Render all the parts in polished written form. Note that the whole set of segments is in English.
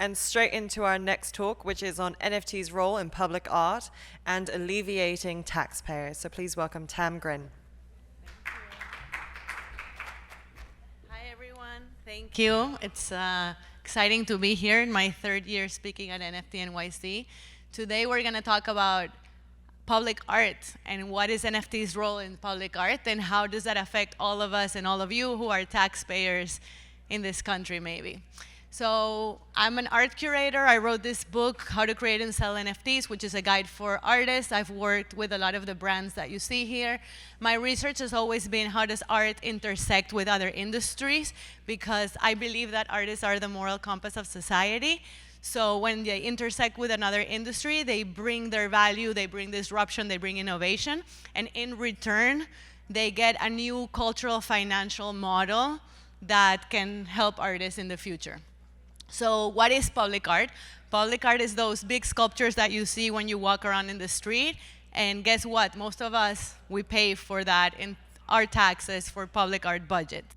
and straight into our next talk, which is on NFT's role in public art and alleviating taxpayers. So please welcome Tam Gryn. Hi, everyone. Thank you. It's exciting to be here in my third year speaking at NFT.NYC. Today, we're going to talk about public art and what is NFT's role in public art and how does that affect all of us and all of you who are taxpayers in this country, maybe. So I'm an art curator. I wrote this book, How to Create and Sell NFTs, which is a guide for artists. I've worked with a lot of the brands that you see here. My research has always been how does art intersect with other industries, because I believe that artists are the moral compass of society. So when they intersect with another industry, they bring their value, they bring disruption, they bring innovation, and in return, they get a new cultural financial model that can help artists in the future. So what is public art? Public art is those big sculptures that you see when you walk around in the street, and guess what? Most of us, we pay for that in our taxes for public art budgets.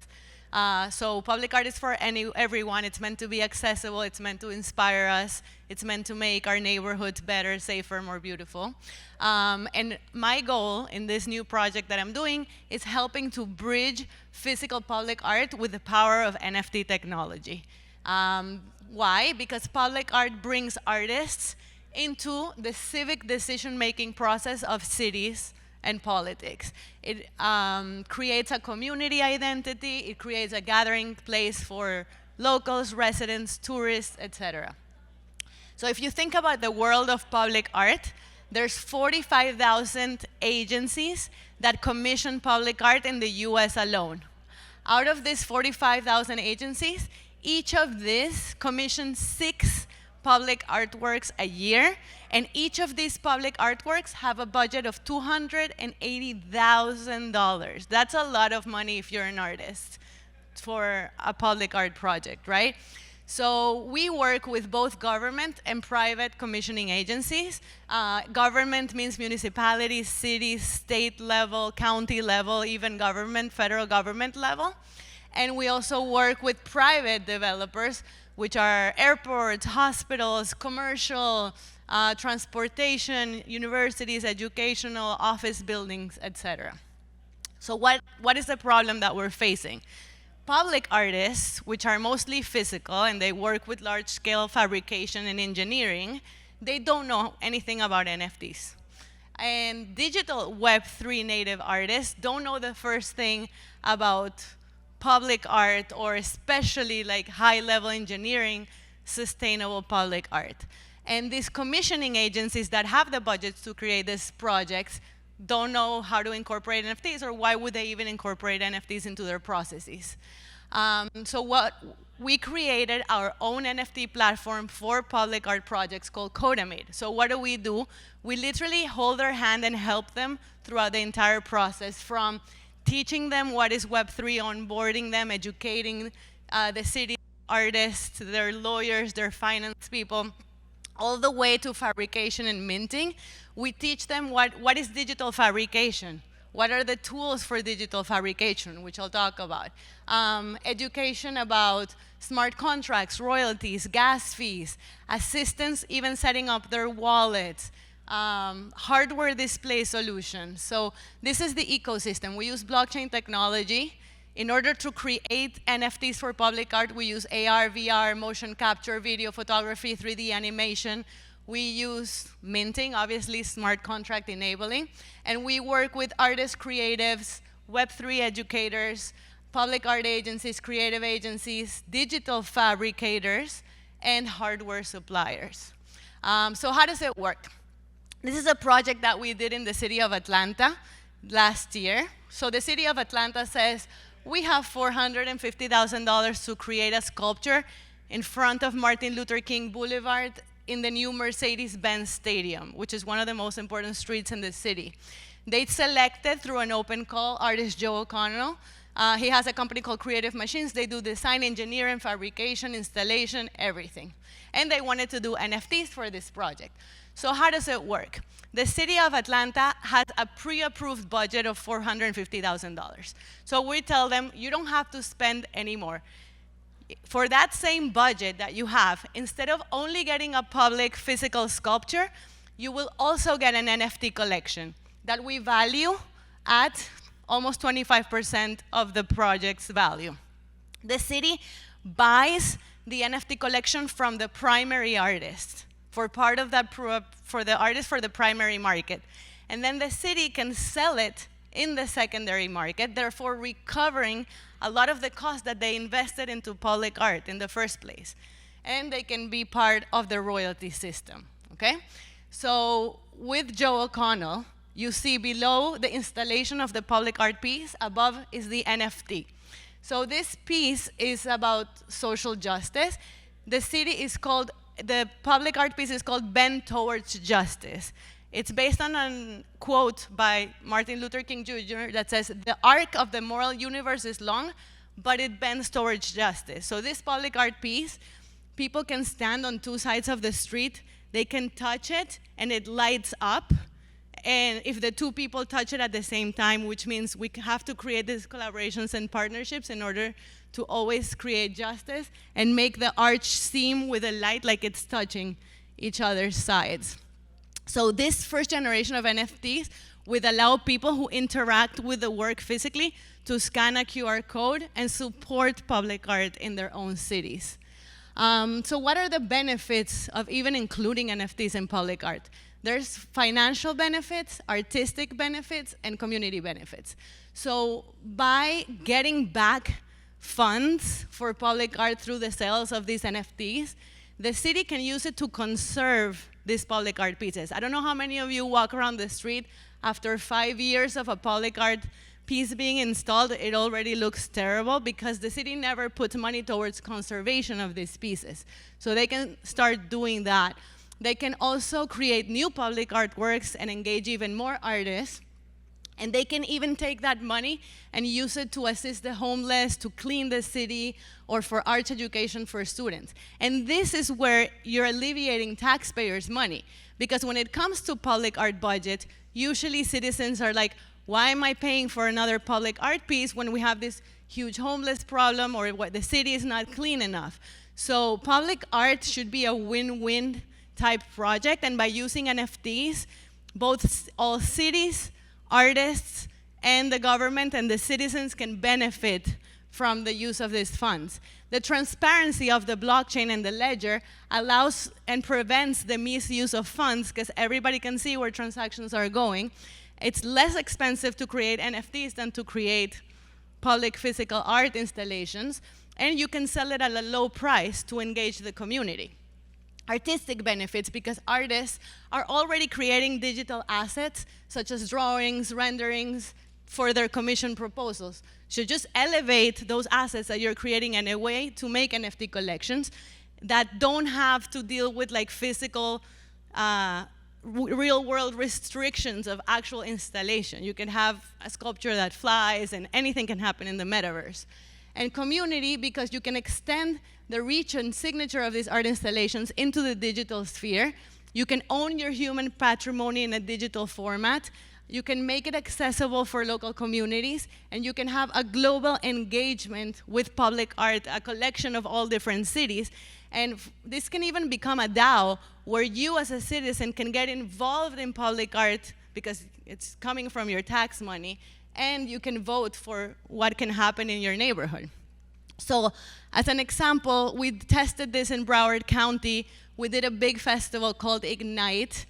So public art is for everyone. It's meant to be accessible. It's meant to inspire us. It's meant to make our neighborhoods better, safer, more beautiful. And my goal in this new project that I'm doing is helping to bridge physical public art with the power of NFT technology. Why? Because public art brings artists into the civic decision-making process of cities and politics. It creates a community identity. It creates a gathering place for locals, residents, tourists, etc. So if you think about the world of public art, there's 45,000 agencies that commission public art in the US alone. Out of these 45,000 agencies, each of these commissions 6 public artworks a year, and each of these public artworks have a budget of $280,000. That's a lot of money if you're an artist for a public art project, right? So we work with both government and private commissioning agencies. Government means municipalities, cities, state level, county level, even government, federal government level. And we also work with private developers, which are airports, hospitals, commercial, transportation, universities, educational, office buildings, etc. So what is the problem that we're facing? Public artists, which are mostly physical, and they work with large-scale fabrication and engineering, they don't know anything about NFTs. And digital Web3 native artists don't know the first thing about public art, or especially like high-level engineering, sustainable public art. And these commissioning agencies that have the budgets to create these projects don't know how to incorporate NFTs, or why would they even incorporate NFTs into their processes. So we created our own NFT platform for public art projects called Codamate. So what do? We literally hold their hand and help them throughout the entire process, from teaching them what is Web3, onboarding them, educating the city artists, their lawyers, their finance people, all the way to fabrication and minting. We teach them what is digital fabrication, what are the tools for digital fabrication, which I'll talk about. Education about smart contracts, royalties, gas fees, assistance even setting up their wallets, hardware display solutions. So this is the ecosystem. We use blockchain technology. In order to create NFTs for public art, we use AR, VR, motion capture, video photography, 3D animation. We use minting, obviously smart contract enabling. And we work with artists, creatives, Web3 educators, public art agencies, creative agencies, digital fabricators, and hardware suppliers. So how does it work? This is a project that we did in the city of Atlanta last year. So the city of Atlanta says, we have $450,000 to create a sculpture in front of Martin Luther King Boulevard in the new Mercedes-Benz Stadium, which is one of the most important streets in the city. They selected, through an open call, artist Joe O'Connell. He has a company called Creative Machines. They do design, engineering, fabrication, installation, everything. And they wanted to do NFTs for this project. So how does it work? The city of Atlanta has a pre-approved budget of $450,000. So we tell them, you don't have to spend any more. for that same budget that you have, instead of only getting a public physical sculpture, you will also get an NFT collection that we value at almost 25% of the project's value. The city buys the NFT collection from the primary artist for part of that for the artist for the primary market. And then the city can sell it in the secondary market, therefore recovering a lot of the cost that they invested into public art in the first place. And they can be part of the royalty system, okay? So with Joe O'Connell, you see below the installation of the public art piece, above is the NFT. So this piece is about social justice. The public art piece is called Bend Towards Justice. It's based on a quote by Martin Luther King Jr. that says, "The arc of the moral universe is long, but it bends towards justice." So this public art piece, people can stand on two sides of the street, they can touch it, and it lights up. And if the two people touch it at the same time, which means we have to create these collaborations and partnerships in order to always create justice and make the arch seem with a light like it's touching each other's sides. So this first generation of NFTs would allow people who interact with the work physically to scan a QR code and support public art in their own cities. So what are the benefits of even including NFTs in public art? There's financial benefits, artistic benefits, and community benefits. So by getting back funds for public art through the sales of these NFTs, the city can use it to conserve these public art pieces. I don't know how many of you walk around the street after 5 years of a public art piece being installed, it already looks terrible because the city never puts money towards conservation of these pieces. So they can start doing that. They can also create new public artworks and engage even more artists. And they can even take that money and use it to assist the homeless, to clean the city, or for arts education for students. And this is where you're alleviating taxpayers' money. Because when it comes to public art budget, usually citizens are like, why am I paying for another public art piece when we have this huge homeless problem or what the city is not clean enough? So public art should be a win-win type project. And by using NFTs, all cities, artists, and the government and the citizens can benefit from the use of these funds. The transparency of the blockchain and the ledger allows and prevents the misuse of funds because everybody can see where transactions are going. It's less expensive to create NFTs than to create public physical art installations, and you can sell it at a low price to engage the community. Artistic benefits, because artists are already creating digital assets, such as drawings, renderings, for their commission proposals. So just elevate those assets that you're creating in a way to make NFT collections that don't have to deal with like physical, real-world restrictions of actual installation. You can have a sculpture that flies, and anything can happen in the metaverse. And community, because you can extend the reach and signature of these art installations into the digital sphere. You can own your human patrimony in a digital format. You can make it accessible for local communities, and you can have a global engagement with public art, a collection of all different cities. And this can even become a DAO, where you as a citizen can get involved in public art because it's coming from your tax money, and you can vote for what can happen in your neighborhood. So as an example, we tested this in Broward County. We did a big festival called Ignite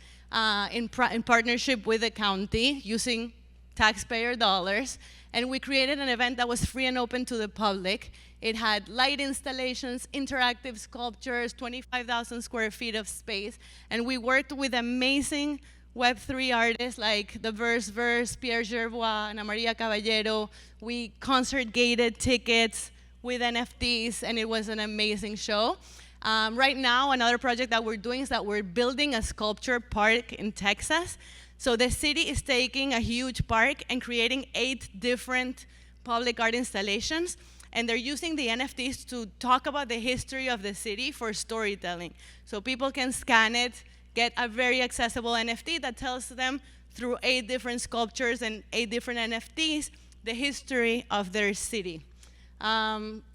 in partnership with the county using taxpayer dollars. And we created an event that was free and open to the public. It had light installations, interactive sculptures, 25,000 square feet of space. And we worked with amazing Web3 artists like the Verse, Pierre Gervois, Ana Maria Caballero. We concert-gated tickets with NFTs, and it was an amazing show. Right now, another project that we're doing is that we're building a sculpture park in Texas. So the city is taking a huge park and creating 8 different public art installations, and they're using the NFTs to talk about the history of the city for storytelling. So people can scan it, get a very accessible NFT that tells them through 8 different sculptures and 8 different NFTs the history of their city.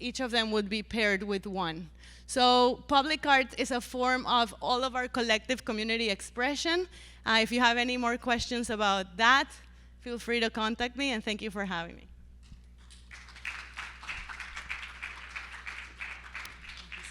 each of them would be paired with one. So public art is a form of all of our collective community expression. If you have any more questions about that, feel free to contact me, and thank you for having me.